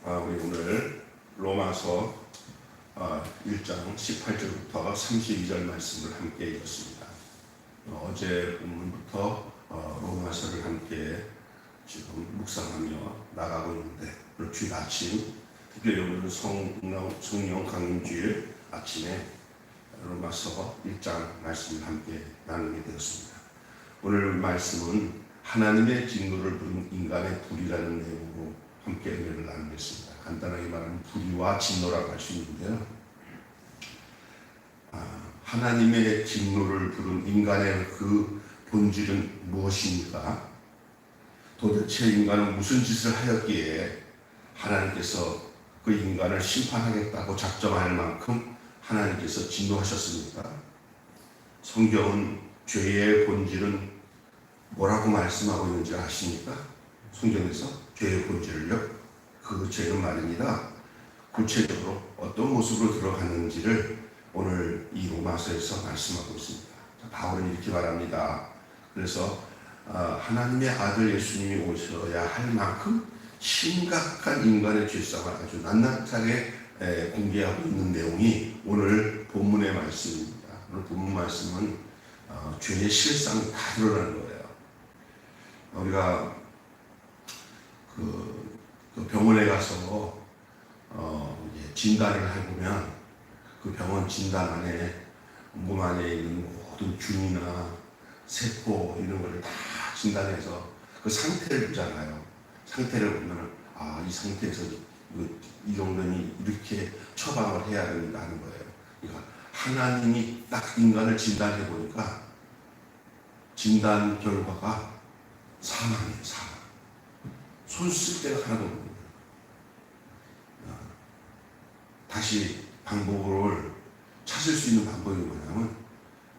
우리 오늘 로마서 1장 18절부터 32절 말씀을 함께 읽었습니다. 어제 본문부터 로마서를 함께 지금 묵상하며 나가고 있는데, 주일 아침, 특별히 오늘은 성령 강림주일 아침에 로마서 1장 말씀을 함께 나누게 되었습니다. 오늘 말씀은 하나님의 진노를 부른 인간의 불이라는 내용으로 함께 은혜를 나누겠습니다. 간단하게 말하면 불의와 진노라고 할 수 있는데요. 하나님의 진노를 부른 인간의 그 본질은 무엇입니까? 도대체 인간은 무슨 짓을 하였기에 하나님께서 그 인간을 심판하겠다고 작정할 만큼 하나님께서 진노하셨습니까? 성경은 죄의 본질은 뭐라고 말씀하고 있는지 아십니까? 성경에서 죄의 본질을요, 그 죄는 말입니다. 구체적으로 어떤 모습으로 들어갔는지를 오늘 이 로마서에서 말씀하고 있습니다. 바울은 이렇게 말합니다. 그래서 하나님의 아들 예수님이 오셔야 할 만큼 심각한 인간의 죄성을 아주 낱낱하게 공개하고 있는 내용이 오늘 본문의 말씀입니다. 오늘 본문 말씀은 죄의 실상이 다 드러나는 거예요. 우리가 그 병원에 가서 진단을 해보면 그 병원 진단 안에 몸 안에 있는 모든 균이나 세포 이런 거를 다 진단해서 그 상태를 보잖아요. 상태를 보면 이 상태에서 이 정도는 이렇게 처방을 해야 된다는 거예요. 그러니까 하나님이 딱 인간을 진단해 보니까 진단 결과가 사망이에요. 사망. 손 쓸 데가 하나도 없는 거예요. 다시 방법을 찾을 수 있는 방법이 뭐냐면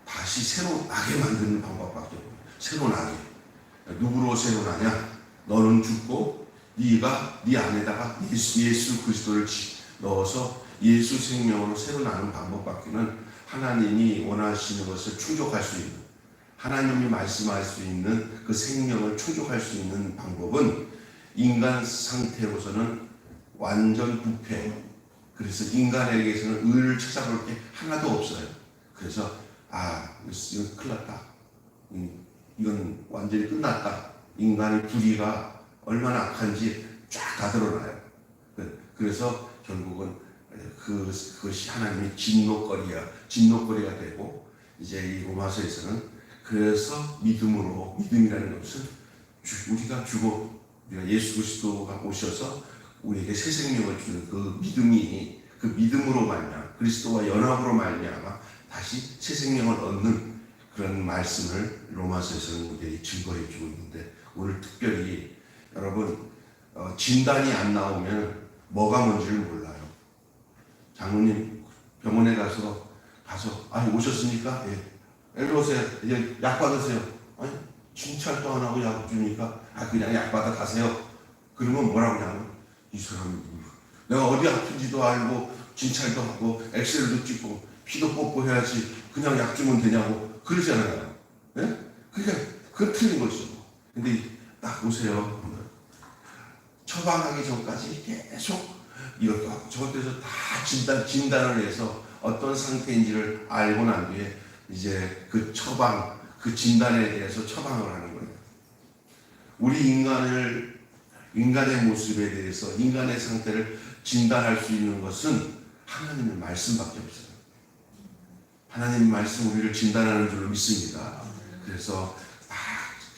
다시 새로 나게 만드는 방법밖에 없어요. 새로 나게. 누구로 새로 나냐? 너는 죽고 네가 네 안에다가 예수 그리스도를 넣어서 예수 생명으로 새로 나는 방법밖에는 하나님이 원하시는 것을 충족할 수 있는, 하나님이 말씀할 수 있는 그 생명을 충족할 수 있는 방법은 인간 상태로서는 완전 부패. 그래서 인간에게서는 의를 찾아볼 게 하나도 없어요. 그래서 이건 큰일 났다. 이건 완전히 끝났다. 인간의 불의가 얼마나 악한지 쫙 다 드러나요. 그래서 결국은 그것이 하나님의 진노거리가 되고, 이제 이 로마서에서는 그래서 믿음이라는 것은 우리가 예수 그리스도가 오셔서 우리에게 새 생명을 주는 그 믿음으로 말미암아, 그리스도와 연합으로 말미암아 다시 새 생명을 얻는 그런 말씀을 로마서에서는 우리에게 증거해 주고 있는데, 오늘 특별히 여러분 진단이 안 나오면 뭐가 뭔지를 몰라요. 장로님 병원에 가서 오셨습니까? 예. 일로 오세요. 이제 약 받으세요. 아니, 진찰도 안 하고 약 주니까 그냥 약 받아 가세요. 그러면 뭐라고 하냐면, 이 사람이 내가 어디 아픈지도 알고 진찰도 하고 엑스레이도 찍고 피도 뽑고 해야지 그냥 약 주면 되냐고 그러잖아요. 예? 그러니까 그건 틀린 거죠. 근데 딱 보세요. 처방하기 전까지 계속 이것도 하고 저것도 해서 다 진단을 해서 어떤 상태인지를 알고 난 뒤에 이제 그 진단에 대해서 처방을 하는 거예요. 우리 인간의 모습에 대해서, 인간의 상태를 진단할 수 있는 것은 하나님의 말씀밖에 없어요. 하나님의 말씀 우리를 진단하는 줄로 믿습니다. 그래서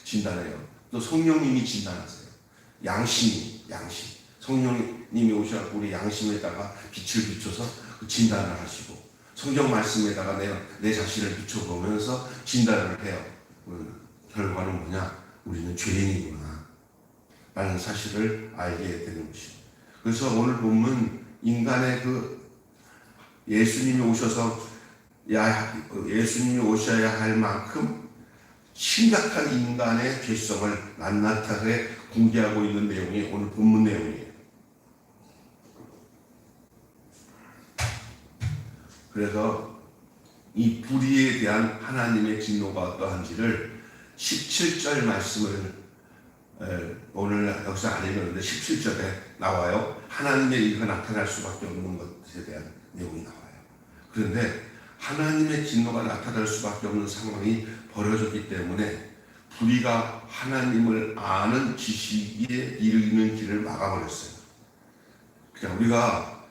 진단해요. 또 성령님이 진단하세요. 양심. 성령님이 오셔서 우리 양심에다가 빛을 비춰서 진단을 하시고, 성경 말씀에다가 내 자신을 비춰보면서 진단을 해요. 결과는 뭐냐? 우리는 죄인이구나 라는 사실을 알게 되는 것입니다. 그래서 오늘 보면 인간의 예수님이 오셔야 할 만큼 심각한 인간의 죄성을 낱낱하게 공개하고 있는 내용이 오늘 본문 내용이에요. 그래서 이 불의에 대한 하나님의 진노가 어떠한지를 17절 말씀을 오늘 여기서 안 읽었는데 17절에 나와요. 하나님의 일가 나타날 수밖에 없는 것에 대한 내용이 나와요. 그런데 하나님의 진노가 나타날 수밖에 없는 상황이 벌어졌기 때문에 불의가 하나님을 아는 지식에 이르는 길을 막아버렸어요. 그러니까 우리가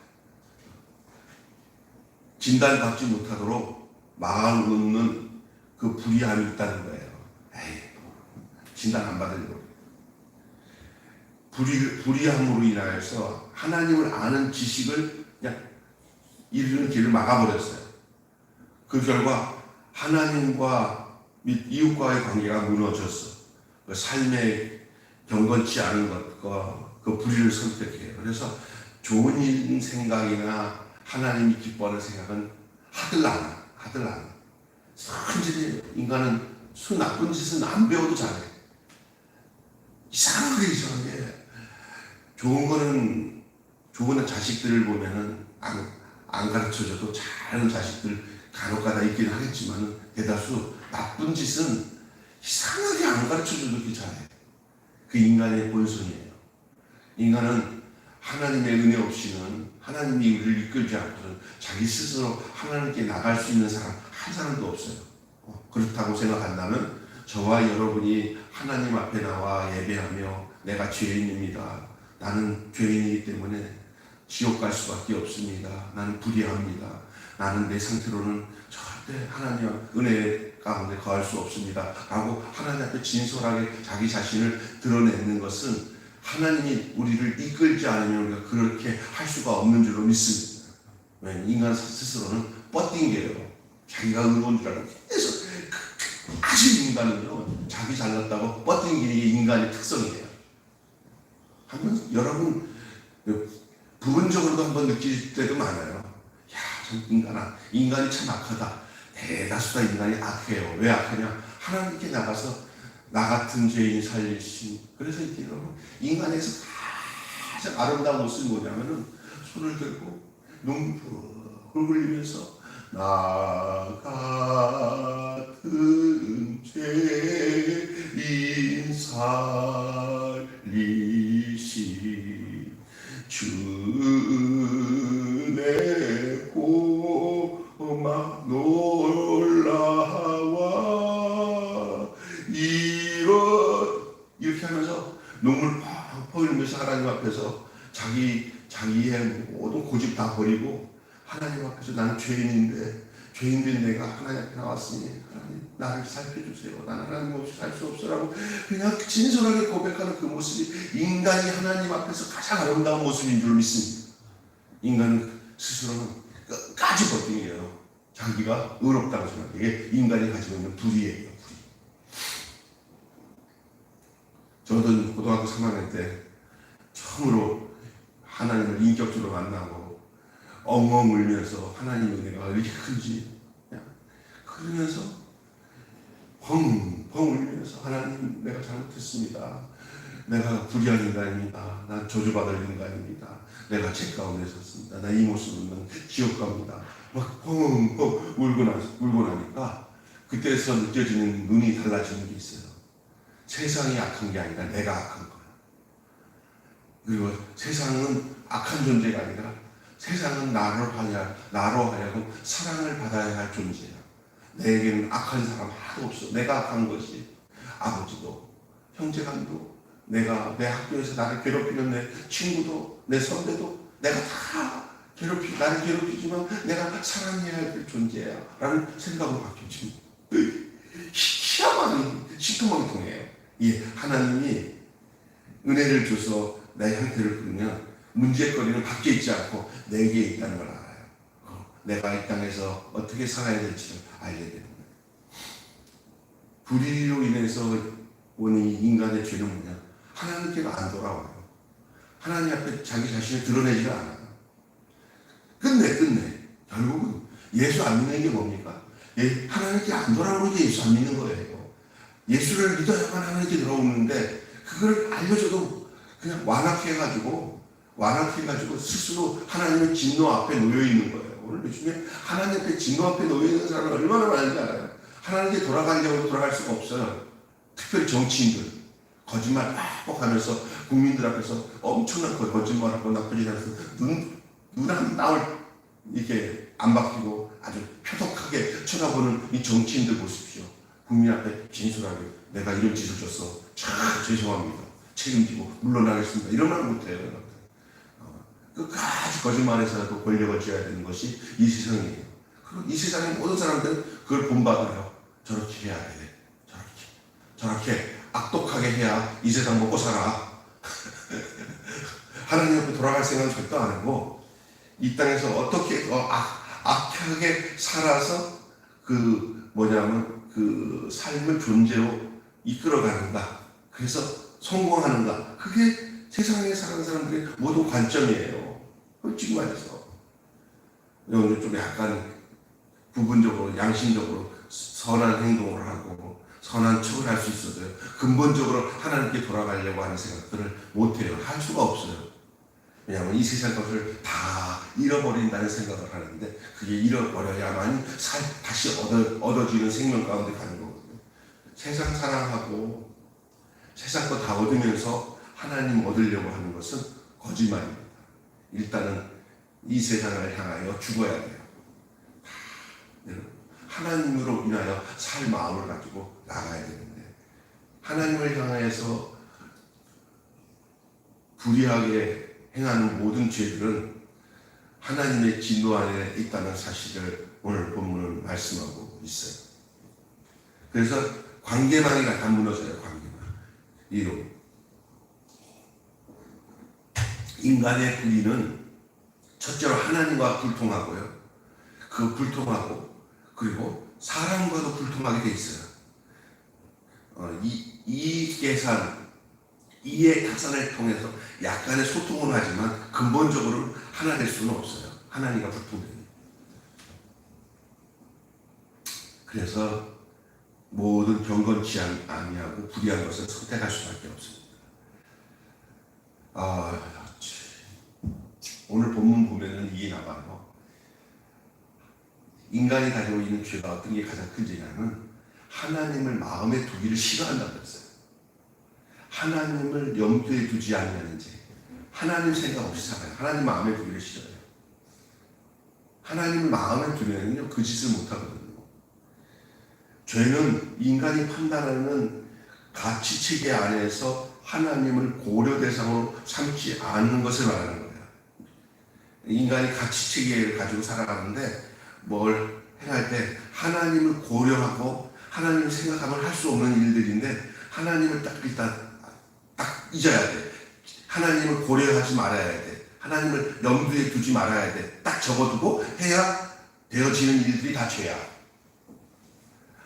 진단받지 못하도록 막아놓는 그 불의함이 있다는 거예요. 에이, 진단 안 받으려고. 불의함으로 인하여서 하나님을 아는 지식을 그냥 이르는 길을 막아버렸어요. 그 결과 하나님과 및 이웃과의 관계가 무너졌어. 그 삶에 경건치 않은 것과 그 불의를 선택해요. 그래서 좋은 일 생각이나 하나님이 기뻐하는 생각은 하들 않아. 선진의 인간은 나쁜 짓은 안 배워도 잘해. 이상하게 좋은 자식들을 보면은 안 가르쳐줘도 잘하는 자식들 간혹가다 있긴 하겠지만 대다수 나쁜 짓은 이상하게 안 가르쳐줘도 이렇게 잘해. 그 인간의 본성이에요. 인간은 하나님의 은혜 없이는 하나님이 우리를 이끌지 않고는 자기 스스로 하나님께 나갈 수 있는 사람 한 사람도 없어요. 그렇다고 생각한다면 저와 여러분이 하나님 앞에 나와 예배하며 내가 죄인입니다. 나는 죄인이기 때문에 지옥 갈 수밖에 없습니다. 나는 불의합니다. 나는 내 상태로는 절대 하나님 은혜 가운데 거할 수 없습니다. 라고 하나님 앞에 진솔하게 자기 자신을 드러내는 것은 하나님이 우리를 이끌지 않으면 우리가 그렇게 할 수가 없는 줄로 믿습니다. 왜냐하면 인간 스스로는 뻗딩겨요. 자기가 의로운 줄 알고 계속 아주 인간은요 자기 잘났다고 뻗딩기는 게 인간의 특성이에요. 한번 여러분 부분적으로도 한번 느낄 때도 많아요. 야, 참 인간이 참 악하다. 대다수가 인간이 악해요. 왜 악하냐? 하나님께 나가서 나 같은 죄인 살리신. 그래서 이렇게 여러분 인간에서 가장 아름다운 모습이 뭐냐면은 손을 들고 눈물을 흘리면서 나 같은 죄인 살리신 주의 고마 놀라와 이렇게 하면서 눈물 펑펑 흘리면서 하나님 앞에서 자기의 모든 고집 다 버리고 하나님 앞에서 나는 죄인된 내가 하나님 앞에 나왔으니 하나님 나를 살펴주세요. 나는 하나님 없이 살 수 없어라고 그냥 진솔하게 고백하는 그 모습이 인간이 하나님 앞에서 가장 아름다운 모습인 줄 믿습니다. 인간은 스스로는 끝까지 버팅이에요. 자기가 의롭다고 생각해요. 이게 인간이 가지고 있는 불의예요. 저도 고등학교 3학년 때 처음으로 하나님을 인격적으로 만나고 엉엉 울면서 하나님의 은혜가 이렇게 큰지 그러면서 펑펑 울면서 하나님 내가 잘못했습니다. 내가 불의한 인간입니다. 난 저주받을 인간입니다. 내가 죄 가운데 섰습니다. 나 이 모습은 지옥 갑니다. 막 펑펑 울고 나니까 그때서 느껴지는 눈이 달라지는 게 있어요. 세상이 악한 게 아니라 내가 악한 거야. 그리고 세상은 악한 존재가 아니라 세상은 나로 하여금 사랑을 받아야 할 존재야. 내게는 악한 사람 하나도 없어. 내가 악한 것이 아버지도 형제간도 내가 내 학교에서 나를 괴롭히는 내 친구도 내 선배도 내가 다 나를 괴롭히지만 내가 사랑해야 할 존재야 라는 생각으로 바뀌어집니다. 희한한 시커먼통이에요. 이 하나님이 은혜를 줘서 내 형태를 부르면 문제거리는 밖에 있지 않고 내게 있다는 걸 알아요. 내가 이 땅에서 어떻게 살아야 될지를 알게 됩니다. 불의로 인해서 오는 인간의 죄는 뭐냐? 하나님께가 안 돌아와요. 하나님 앞에 자기 자신을 드러내지가 않아요. 끝내. 결국은 예수 안 믿는 게 뭡니까? 하나님께 안 돌아오는 게 예수 안 믿는 거예요. 예수를 믿어야만 하나님께 들어오는데 그걸 알려줘도 그냥 완악해가지고 스스로 하나님의 진노 앞에 놓여있는 거예요. 오늘 요즘에 하나님 앞에 진노 앞에 놓여있는 사람은 얼마나 많은지 알아요. 하나님께 돌아가려고 돌아갈 수가 없어요. 특별히 정치인들. 거짓말 막 하면서 국민들 앞에서 엄청난 거짓말하고 나쁜 일 하면서 눈 한 땀을 이렇게 안 막히고 아주 표독하게 쳐다보는 이 정치인들 보십시오. 국민 앞에 진솔하게 내가 이런 짓을 줬어. 참 죄송합니다. 책임지고 물러나겠습니다. 이런 말 못해요. 끝까지 거짓말해서라도 권력을 쥐어야 되는 것이 이 세상이에요. 그리고 이 세상의 모든 사람들은 그걸 본받아요. 저렇게 해야 돼. 저렇게 악독하게 해야 이 세상 먹고 살아. 하나님 앞에 돌아갈 생각은 절대 안 하고 이 땅에서 어떻게 악하게 살아서 그 삶을 존재로 이끌어가는가. 그래서 성공하는가. 그게 세상에 사는 사람들의 모든 관점이에요. 솔직히 말해서. 오늘 좀 약간 부분적으로 양심적으로 선한 행동을 하고 선한 척을 할 수 있어도요. 근본적으로 하나님께 돌아가려고 하는 생각들을 못해요. 할 수가 없어요. 왜냐하면 이 세상 것을 다 잃어버린다는 생각을 하는데 그게 잃어버려야만 다시 얻어지는 생명 가운데 가는 거거든요. 세상 사랑하고 세상 거 다 얻으면서 하나님 얻으려고 하는 것은 거짓말입니다. 일단은 이 세상을 향하여 죽어야 돼요. 하나님으로 인하여 살 마음을 가지고 나가야 되는데 하나님을 향하여서 불의하게 행하는 모든 죄들은 하나님의 진노 안에 있다는 사실을 오늘 본문은 말씀하고 있어요. 그래서 관계망이가 다 무너져요. 관계망. 이로 인간의 불의는 첫째로 하나님과 불통하고요. 그 불통하고 그리고 사람과도 불통하게 돼 있어요. 이익 계산, 이해 타산을 통해서 약간의 소통은 하지만 근본적으로 하나 될 수는 없어요. 하나님과 불통되니. 그래서 모든 경건치 아니하고 불의한 것을 선택할 수밖에 없습니다. 오늘 본문 보면은 이게 나와요. 인간이 가지고 있는 죄가 어떤 게 가장 큰지냐면 하나님을 마음에 두기를 싫어한다고 했어요. 하나님을 염두에 두지 않는 죄. 하나님 생각 없이 살아요. 하나님 마음에 두기를 싫어해요. 하나님을 마음에 두면요 그 짓을 못하거든요. 죄는 인간이 판단하는 가치체계 안에서 하나님을 고려 대상으로 삼지 않는 것을 말하는 거예요. 인간이 가치체계를 가지고 살아가는데 뭘 행할 때 하나님을 고려하고 하나님을 생각하면 할 수 없는 일들인데 하나님을 일단 잊어야 돼. 하나님을 고려하지 말아야 돼. 하나님을 염두에 두지 말아야 돼. 딱 접어두고 해야 되어지는 일들이 다 죄야.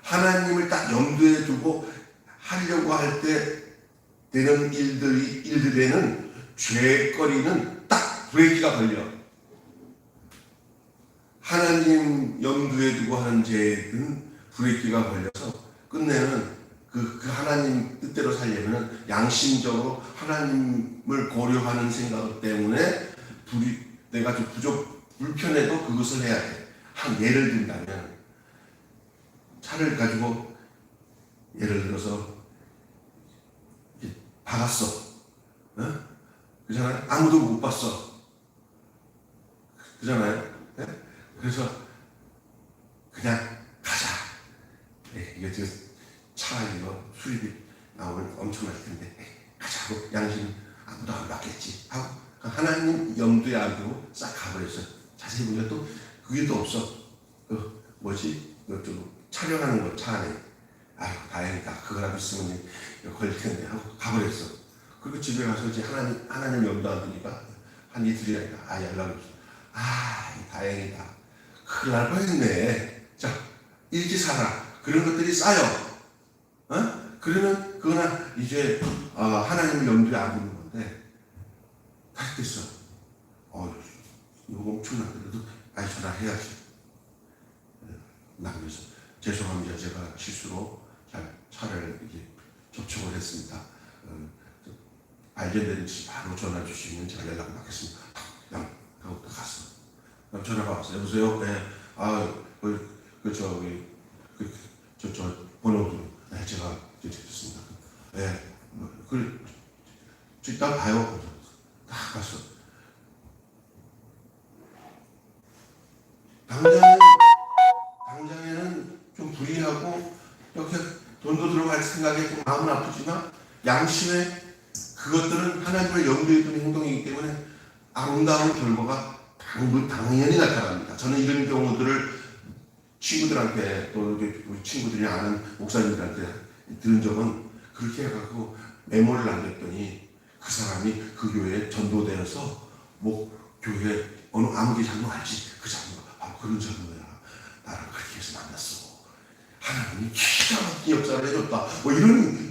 하나님을 딱 염두에 두고 하려고 할 때 되는 일들에는 죄거리는 딱 브레이크가 걸려. 하나님 염두에 두고 하는 죄는 브레이크가 걸려서 끝내는 그 하나님 뜻대로 살려면 양심적으로 하나님을 고려하는 생각 때문에 내가 좀 불편해도 그것을 해야 돼. 한 예를 든다면 차를 가지고 예를 들어서 박았어. 그잖아요. 아무도 못 봤어. 그잖아요. 네? 그래서 그냥 가자. 이게 차 이거 수입이 나오면 엄청날 텐데 가자고 양심 아무도 안 받겠지 하고 하나님 염두에 안 두고 싹 가버렸어. 자세히 보면 또 그게 또 없어. 좀 촬영하는 거 차 안에. 아유 다행이다. 그거라도 있으면 걸릴 텐데 하고 가버렸어. 그리고 집에 가서 이제 하나님 염두 안 두니까 한 이틀이 아니라 연락이 없어. 다행이다. 큰일 날 뻔했네. 자 일찍 살아. 그런 것들이 쌓여. 그러면 그거나 이제 하나님을 염두에 안 두는 건데 다시 됐어. 이거 엄청나게 그래도 전화해야지. 나 그래서 죄송합니다. 제가 실수로 차를 이렇게 접촉을 했습니다. 발견되는지 바로 전화 주시면 제가 연락을 받겠습니다. 하고 갔어. 전화가 왔어요. 여보세요? 네. 저 번호도 제가 드렸습니다. 네. 그 일단 봐요. 딱 봤어. 당장에는 좀 불이하고 이렇게 돈도 들어갈 생각에 좀 마음은 아프지만 양심에 그것들은 하나님을 염두에 두는 행동이기 때문에 아름다운 결과가 당연히 나타납니다. 저는 이런 경우들을 친구들한테 또 우리 친구들이 아는 목사님들한테 들은 적은 그렇게 해갖고 메모를 남겼더니 그 사람이 그 교회에 전도되어서 교회 어느 아무 장로 알지? 그 장로가 바로 그런 장로야. 나를 그렇게 해서 만났어. 하나님이 기가 막힌 역사를 해줬다.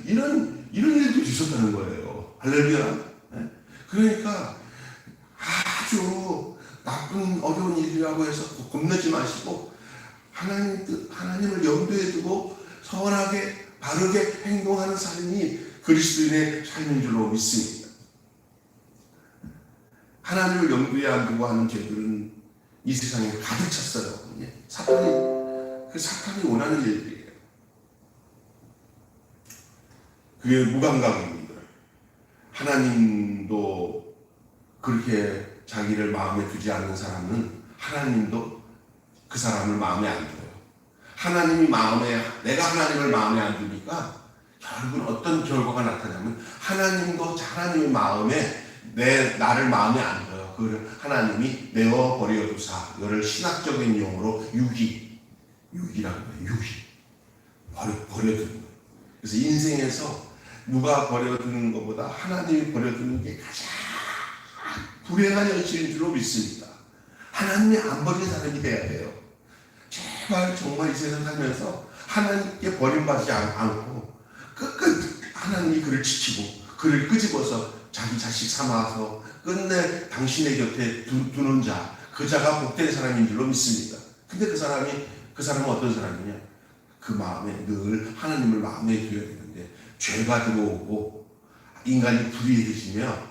이런 일도 있었다는 거예요. 할렐루야. 네? 그러니까 아주 나쁜 어려운 일이라고 해서 겁내지 마시고 하나님을 염두에 두고 선하게 바르게 행동하는 삶이 그리스도인의 삶인 줄로 믿습니다. 하나님을 염두에 안 두고 하는 죄들은 이 세상에 가득 찼어요. 사탄이 원하는 일들이에요. 그게 무감각입니다. 하나님도 그렇게 자기를 마음에 두지 않는 사람은 하나님도 그 사람을 마음에 안 둬요. 내가 하나님을 마음에 안 두니까 결국은 어떤 결과가 나타나면 하나님도 하나님의 마음에 나를 마음에 안 둬요. 그걸 하나님이 내어 버려두사, 이거를 신학적인 용어로 유기라고 해요. 버려두는 거예요. 그래서 인생에서 누가 버려두는 것보다 하나님이 버려두는 게 가장 불행한 현실인 줄로 믿습니다. 하나님이 안 버리는 사람이 돼야 돼요. 제발 정말 이 세상 살면서 하나님께 버림받지 않고 끝끝 하나님이 그를 지키고 그를 끄집어서 자기 자식 삼아서 끝내 당신의 곁에 두는 자, 그 자가 복된 사람인 줄로 믿습니다. 근데 그 사람은 어떤 사람이냐? 그 마음에 늘 하나님을 마음에 두어야 되는데 죄가 들어오고 인간이 불의해지며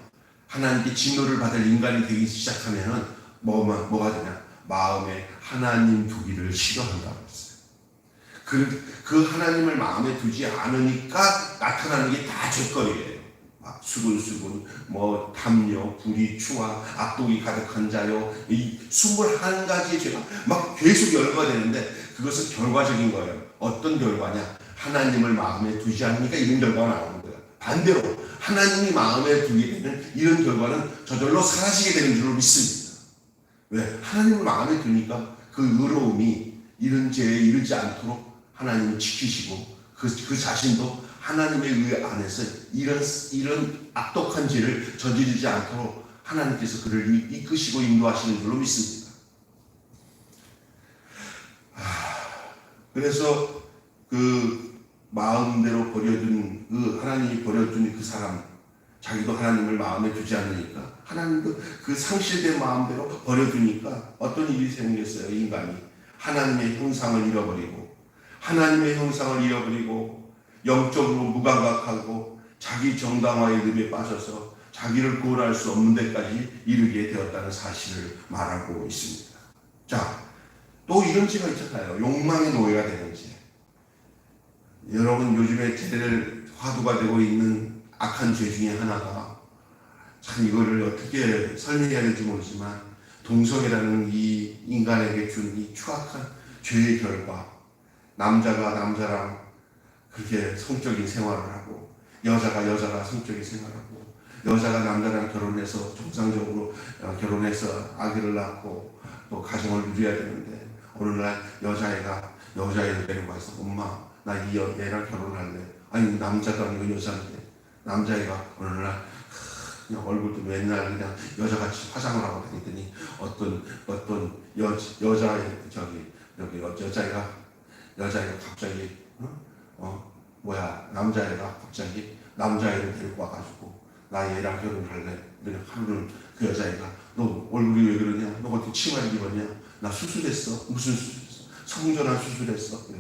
하나님께 진노를 받을 인간이 되기 시작하면은 뭐가 되냐? 마음에 하나님 두기를 싫어한다고 했어요. 그 하나님을 마음에 두지 않으니까 나타나는 게 다 죄거리예요. 수근수근, 탐욕, 불의, 추악, 악독이 가득한 자요. 이 21가지의 죄가 막 계속 열거가 되는데 그것은 결과적인 거예요. 어떤 결과냐? 하나님을 마음에 두지 않으니까 이런 결과가 나오는 거예요. 반대로 하나님이 마음에 두게 되면 이런 결과는 저절로 사라지게 되는 줄로 믿습니다. 왜? 하나님을 마음에 두니까 그 의로움이 이런 죄에 이르지 않도록 하나님을 지키시고 그 자신도 하나님의 의 안에서 이런 악독한 죄를 저지르지 않도록 하나님께서 그를 이끄시고 인도하시는 줄로 믿습니다. 그래서 그 마음대로 버려둔 하나님이 버려둔 그 사람, 자기도 하나님을 마음에 두지 않으니까 하나님도 그 상실된 마음대로 버려두니까 어떤 일이 생겼어요. 인간이 하나님의 형상을 잃어버리고 영적으로 무감각하고 자기 정당화의 늪에 빠져서 자기를 구원할 수 없는 데까지 이르게 되었다는 사실을 말하고 있습니다. 자, 또 이런 죄가 있잖아요. 욕망의 노예가 되는 죄. 여러분, 요즘에 제일 화두가 되고 있는 악한 죄 중에 하나가, 참 이거를 어떻게 설명해야 될지 모르지만, 동성애라는 이 인간에게 준 이 추악한 죄의 결과, 남자가 남자랑 그렇게 성적인 생활을 하고, 여자가 성적인 생활을 하고, 여자가 남자랑 결혼해서 정상적으로 결혼해서 아기를 낳고 또 가정을 누려야 되는데, 어느 날 여자애를 데리고 와서 엄마, 나 이 애랑 결혼할래. 아니, 남자도 아니고 여자인데. 남자애가 어느 날 그냥 얼굴도 맨날 그냥 여자같이 화장을 하고 다니더니 어떤 여자애가 갑자기 남자애가 갑자기 남자애를 데리고 와가지고 나 얘랑 결혼할래. 그냥 하루는 그 여자애가 너 얼굴이 왜 그러냐? 너 어떻게 치마를 입었냐? 나 수술했어. 무슨 수술했어? 성전환 수술했어. 그래.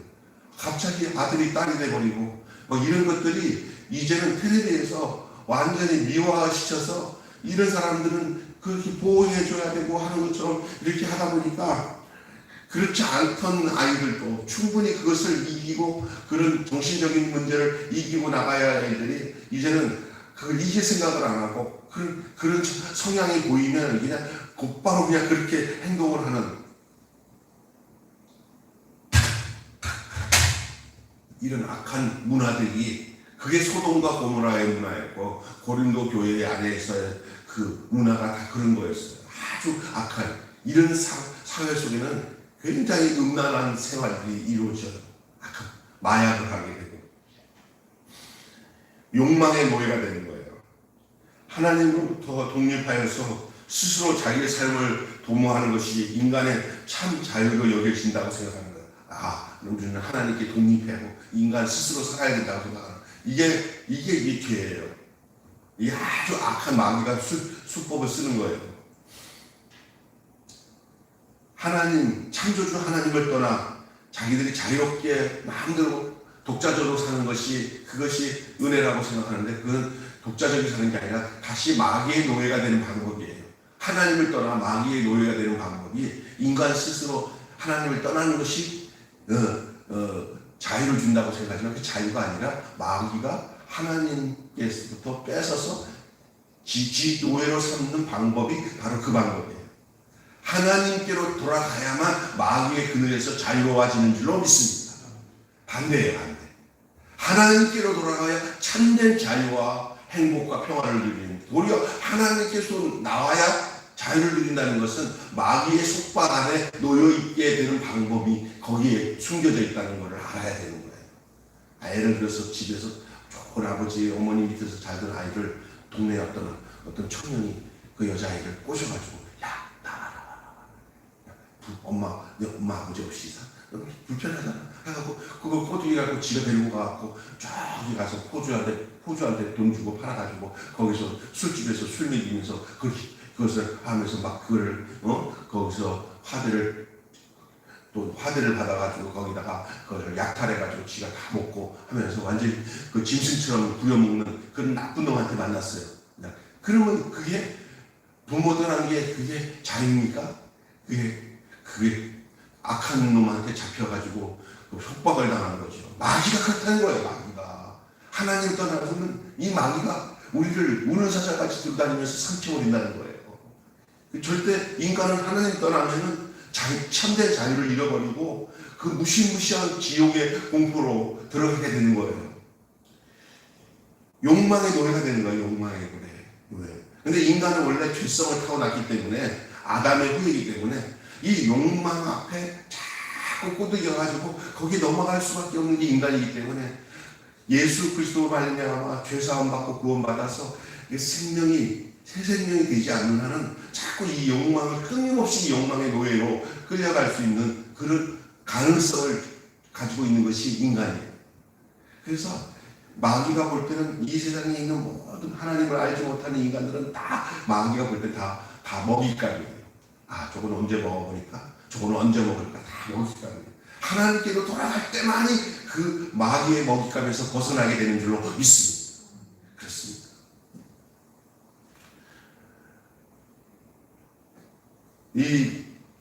갑자기 아들이 딸이 돼버리고 이런 것들이 이제는 텔레비에서 완전히 미화시켜서 이런 사람들은 그렇게 보호해줘야 되고 하는 것처럼 이렇게 하다 보니까 그렇지 않던 아이들도 충분히 그것을 이기고 그런 정신적인 문제를 이기고 나가야 할 아이들이 이제는 그걸 이길 생각을 안 하고 그런 성향이 보이면 그냥 곧바로 그냥 그렇게 행동을 하는 이런 악한 문화들이 그게 소돔과 고모라의 문화였고 고린도 교회 안에서의 그 문화가 다 그런 거였어요. 아주 악한 이런 사회 속에는 굉장히 음란한 생활이 이루어져요. 악한 마약을 하게 되고 욕망의 노예가 되는 거예요. 하나님으로부터 독립하여서 스스로 자기의 삶을 도모하는 것이 인간의 참 자유로 여겨진다고 생각하는 거예요. 우리는 하나님께 독립하고 인간 스스로 살아야 된다고 생각하는 이게 죄예요. 이게 아주 악한 마귀가 수법을 쓰는 거예요. 하나님, 창조주 하나님을 떠나 자기들이 자유롭게 마음대로 독자적으로 사는 그것이 은혜라고 생각하는데 그건 독자적으로 사는 게 아니라 다시 마귀의 노예가 되는 방법이에요. 하나님을 떠나 마귀의 노예가 되는 방법이 인간 스스로 하나님을 떠나는 것이 자유를 준다고 생각하지만 그 자유가 아니라 마귀가 하나님께서부터 뺏어서 지 노예로 삼는 방법이 바로 그 방법이에요. 하나님께로 돌아가야만 마귀의 그늘에서 자유로워지는 줄로 믿습니다. 반대예요, 반대. 하나님께로 돌아가야 참된 자유와 행복과 평화를 누리는, 도리어 하나님께서 나와야 자유를 누린다는 것은 마귀의 속박 안에 놓여있게 되는 방법이 거기에 숨겨져 있다는 것을 알아야 되는 거예요. 예를 들어서 집에서 좋은 아버지, 어머니 밑에서 자던 아이를 동네에 어떤 청년이 그 여자아이를 꼬셔가지고 엄마 아버지 없이 불편하잖아. 해갖고 그거 포주기 갖고 집에 데리고 가갖고 저기 가서 포주한테 돈 주고 팔아가지고 거기서 술집에서 술 먹이면서 그것을 하면서 막 그걸 거기서 화대를 받아가지고 거기다가 그걸 약탈해가지고 지가 다 먹고 하면서 완전히 그 짐승처럼 부려먹는 그런 나쁜 놈한테 만났어요. 그러면 그게 부모 떠난 게 그게 자유입니까? 그게 악한 놈한테 잡혀가지고 협박을 당하는 거죠. 마귀가 그렇다는 거예요. 마귀가 하나님 떠나서는 이 마귀가 우리를 우는 사자같이 들고 다니면서 삼켜버린다는 거예요. 절대 인간은 하나님 떠나면은 참된 자유를 잃어버리고 그 무시무시한 지옥의 공포로 들어가게 되는 거예요. 욕망의 노예가 되는 거예요. 욕망의 노예. 근데 인간은 원래 죄성을 타고났기 때문에 아담의 후예이기 때문에 이 욕망 앞에 자꾸 꼬드겨가지고 거기 넘어갈 수밖에 없는 게 인간이기 때문에 예수 그리스도 말미암아 죄사함 받고 구원받아서 새 생명이 되지 않는 한은 자꾸 이 욕망을 끊임없이 욕망의 노예로 끌려갈 수 있는 그런 가능성을 가지고 있는 것이 인간이에요. 그래서 마귀가 볼 때는 이 세상에 있는 모든 하나님을 알지 못하는 인간들은 다 마귀가 볼 때 다 먹잇감이에요. 저건 언제 먹어보니까 저건 언제 먹을까 다 먹잇감이에요. 하나님께로 돌아갈 때만이 그 마귀의 먹잇감에서 벗어나게 되는 줄로 믿습니다. 그렇습니다.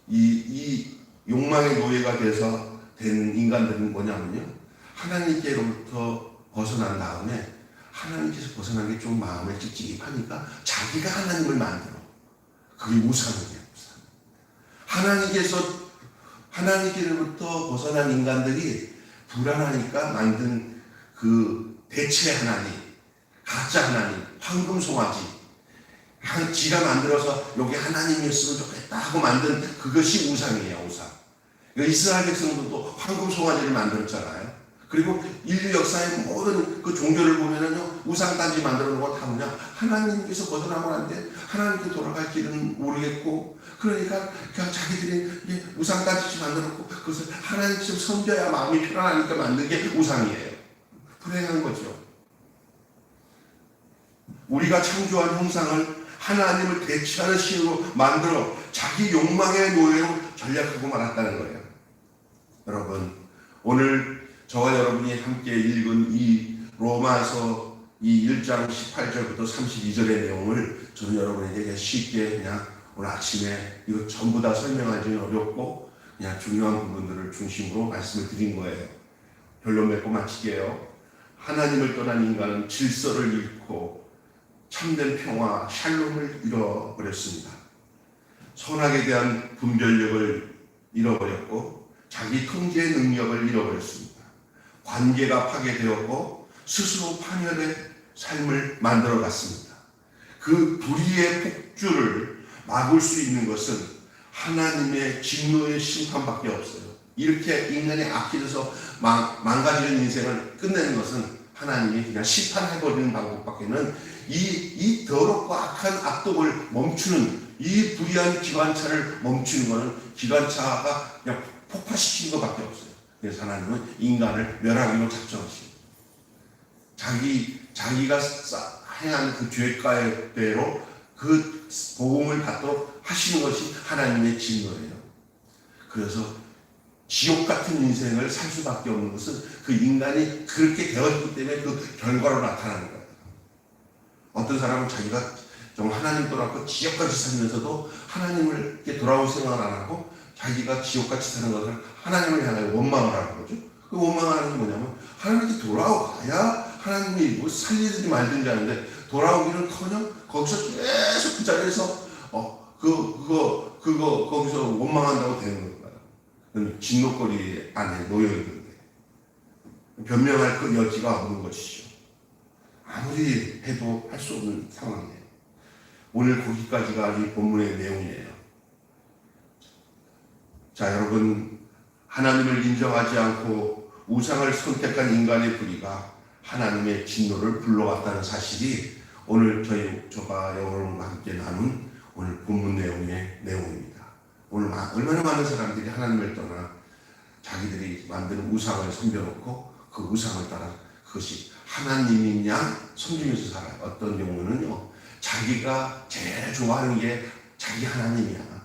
이 욕망의 노예가 돼서 된 인간들은 뭐냐면요, 하나님께로부터 벗어난 다음에 하나님께서 벗어난 게 좀 마음에 찝찝하니까 자기가 하나님을 만들어. 그게 우상이에요. 하나님께로부터 벗어난 인간들이 불안하니까 만든 그 대체 하나님, 가짜 하나님, 황금송아지, 지가 만들어서 여기 하나님이었으면 좋겠다 하고 만든 그것이 우상이에요. 우상. 이스라엘 백성들도 황금송아지를 만들었잖아요. 그리고 인류 역사의 모든 그 종교를 보면은요, 우상단지 만들어 놓은 거 다 뭐냐? 하나님께서 벗어나면 안 돼. 하나님께 돌아갈 길은 모르겠고, 그러니까 그냥 자기들이 우상단지 만들어 놓고, 그것을 하나님께서 섬겨야 마음이 편안하니까 만든 게 우상이에요. 불행한 거죠. 우리가 창조한 형상을 하나님을 대체하는 신으로 만들어 자기 욕망의 노예로 전략하고 말았다는 거예요. 여러분, 오늘 저와 여러분이 함께 읽은 이 로마서 이 1장 18절부터 32절의 내용을 저는 여러분에게 쉽게 그냥 오늘 아침에 이거 전부 다 설명하기는 어렵고 그냥 중요한 부분들을 중심으로 말씀을 드린 거예요. 결론 맺고 마칠게요. 하나님을 떠난 인간은 질서를 잃고 참된 평화, 샬롬을 잃어버렸습니다. 선악에 대한 분별력을 잃어버렸고 자기 통제 능력을 잃어버렸습니다. 관계가 파괴되었고 스스로 파멸의 삶을 만들어갔습니다. 그 불의의 폭주를 막을 수 있는 것은 하나님의 진노의 심판밖에 없어요. 이렇게 인간이 악해져서 망가지는 인생을 끝내는 것은 하나님이 그냥 심판해버리는 방법밖에는 이 더럽고 악한 악독을 멈추는, 이 불의한 기관차를 멈추는 것은 기관차가 그냥 폭파시키는 것밖에 없어요. 그래서 하나님은 인간을 멸하기로 작정하십니다. 자기가 행한 그 죄가대로 그 보응을 받도록 하시는 것이 하나님의 진노예요. 그래서 지옥 같은 인생을 살 수밖에 없는 것은 그 인간이 그렇게 되었기 때문에 그 결과로 나타나는 거예요. 어떤 사람은 자기가 정말 하나님 떠났고 지옥같이 살면서도 하나님을 이렇게 돌아올 생각을 안 하고 자기가 지옥같이 사는 것을 하나님을 향해 원망을 하는 거죠. 그 원망하는 게 뭐냐면 하나님께 돌아와야 하나님이 뭐 살리든지 말든지 하는데 돌아오기는커녕 거기서 계속 그 자리에서 거기서 원망한다고 되는 거예요. 진노거리 안에 놓여 있는데 변명할 그 여지가 없는 것이죠. 아무리 해도 할 수 없는 상황이에요. 오늘 거기까지가 이 본문의 내용이에요. 자, 여러분, 하나님을 인정하지 않고 우상을 선택한 인간의 불의가 하나님의 진노를 불러왔다는 사실이 오늘 저가 여러분과 함께 나눈 오늘 본문 내용의 내용입니다. 오늘 얼마나 많은 사람들이 하나님을 떠나 자기들이 만드는 우상을 섬겨놓고 그 우상을 따라 그것이 하나님이냐 섬기면서 살아요. 어떤 경우는요, 자기가 제일 좋아하는 게 자기 하나님이야.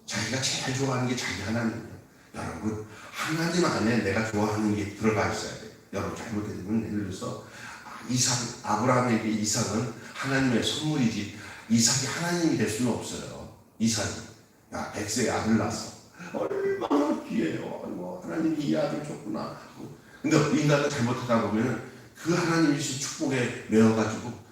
자기가 제일 좋아하는 게 자기 하나님이야. 여러분, 하나님 안에 내가 좋아하는 게 들어가 있어야 돼요. 여러분, 잘못되면 예를 들어서 아브라함에게 이삭은 하나님의 선물이지 이삭이 하나님이 될 수는 없어요. 이삭이 100세의 아들 낳았어. 얼마나 귀해요. 아이고, 하나님이 이 아들 줬구나. 근데 인간은 잘못하다 보면 그 하나님이 주신 축복에 매어가지고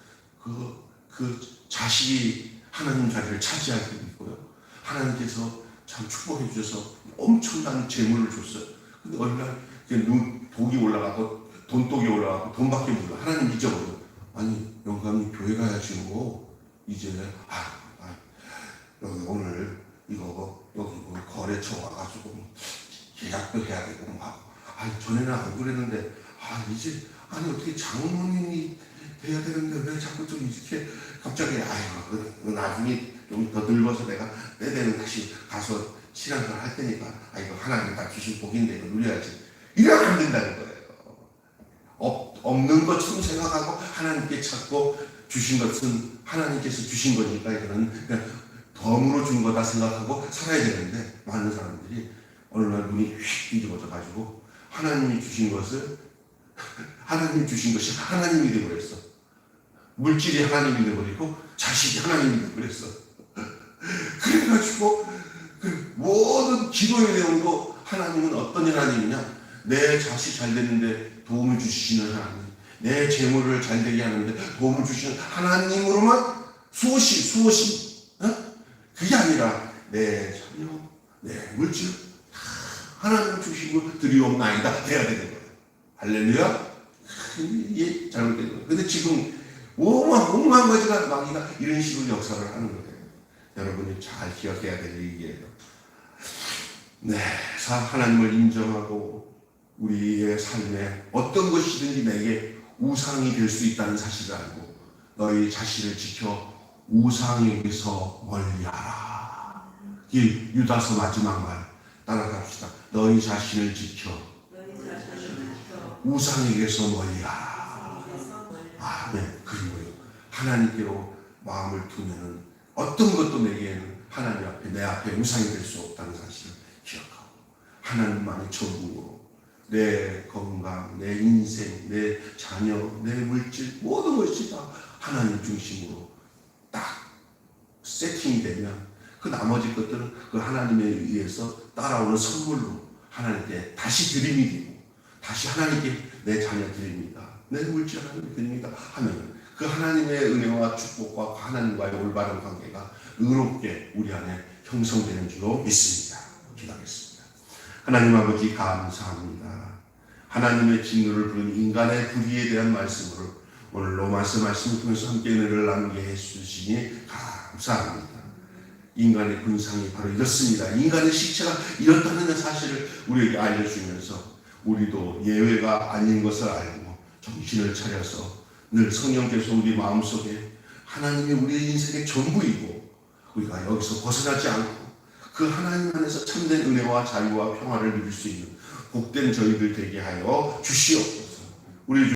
그 자식이 하나님 자리를 차지할 때도 있고요. 하나님께서 참 축복해 주셔서 엄청난 재물을 줬어요. 근데 어느 날 독이 올라가고 돈독이 올라가고 돈밖에 몰라. 하나님 잊어버려. 아니, 영감님 교회 가야지 뭐 이제 여기 오늘 이거 여기 뭐 거래처 와가지고 계약도 해야 되고 뭐 하고 전에는 안 그랬는데 이제 어떻게 장모님이 돼야 되는데 왜 자꾸 좀 이렇게 갑자기 나중에 좀 더 늙어서 내가 때 되면 다시 가서 신앙생활 할 테니까 이거 하나님 다 주신 복인데 이거 누려야지. 이러면 안 된다는 거예요. 없는 것처럼 생각하고 하나님께 찾고 주신 것은 하나님께서 주신 거니까 이거는 그냥 덤으로 준 거다 생각하고 살아야 되는데 많은 사람들이 어느 날 눈이 휙 뒤집어져 가지고 하나님이 주신 것이 하나님이 되어버렸어. 물질이 하나님이 되어버리고 자식이 하나님이 되어버렸어. 그래가지고 그 모든 기도의 내용도 하나님은 어떤 하나님이냐, 내 자식 잘 되는데 도움을 주시는 하나님, 내 재물을 잘 되게 하는데 도움을 주시는 하나님으로만 수호시 그게 아니라 내 자녀, 내 물질 하나님 주시고 드리옵나이다 돼야 되는 거예요. 할렐루야. 이게 잘못된 거예요. 근데 지금 오만 가지가 마귀가 이런 식으로 역사를 하는 거예요. 여러분이 잘 기억해야 될 얘기예요. 네, 하나님을 인정하고 우리의 삶에 어떤 것이든지 내게 우상이 될 수 있다는 사실을 알고 너희 자신을 지켜 우상에게서 멀리하라. 이 유다서 마지막 말 따라갑시다. 너희 자신을 지켜 우상에게서 멀리하라. 네, 그리고요, 하나님께로 마음을 두면은 어떤 것도 내게는 하나님 앞에, 내 앞에 우상이 될 수 없다는 사실을 기억하고 하나님만의 전부로 내 건강, 내 인생, 내 자녀, 내 물질 모든 것이 다 하나님 중심으로 딱 세팅이 되면 그 나머지 것들은 그 하나님에 의해서 따라오는 선물로 하나님께 다시 드림이 되고, 다시 하나님께 내 자녀 드립니다, 내 물질 하나님 드립니다 하면 그 하나님의 은혜와 축복과 하나님과의 올바른 관계가 의롭게 우리 안에 형성되는 줄로 믿습니다. 기도하겠습니다. 하나님 아버지 감사합니다. 하나님의 진노를 부른 인간의 불의에 대한 말씀으로 오늘 로마서 말씀을 통해서 함께 은혜를 나누게 해주시니 감사합니다. 인간의 군상이 바로 이렇습니다. 인간의 식체가 이렇다는 사실을 우리에게 알려주면서 우리도 예외가 아닌 것을 알고 정신을 차려서 늘 성령께서 우리 마음속에 하나님이 우리 인생의 전부이고 우리가 여기서 벗어나지 않고 그 하나님 안에서 참된 은혜와 자유와 평화를 누릴 수 있는 복된 저희들 되게 하여 주시옵소서. 우리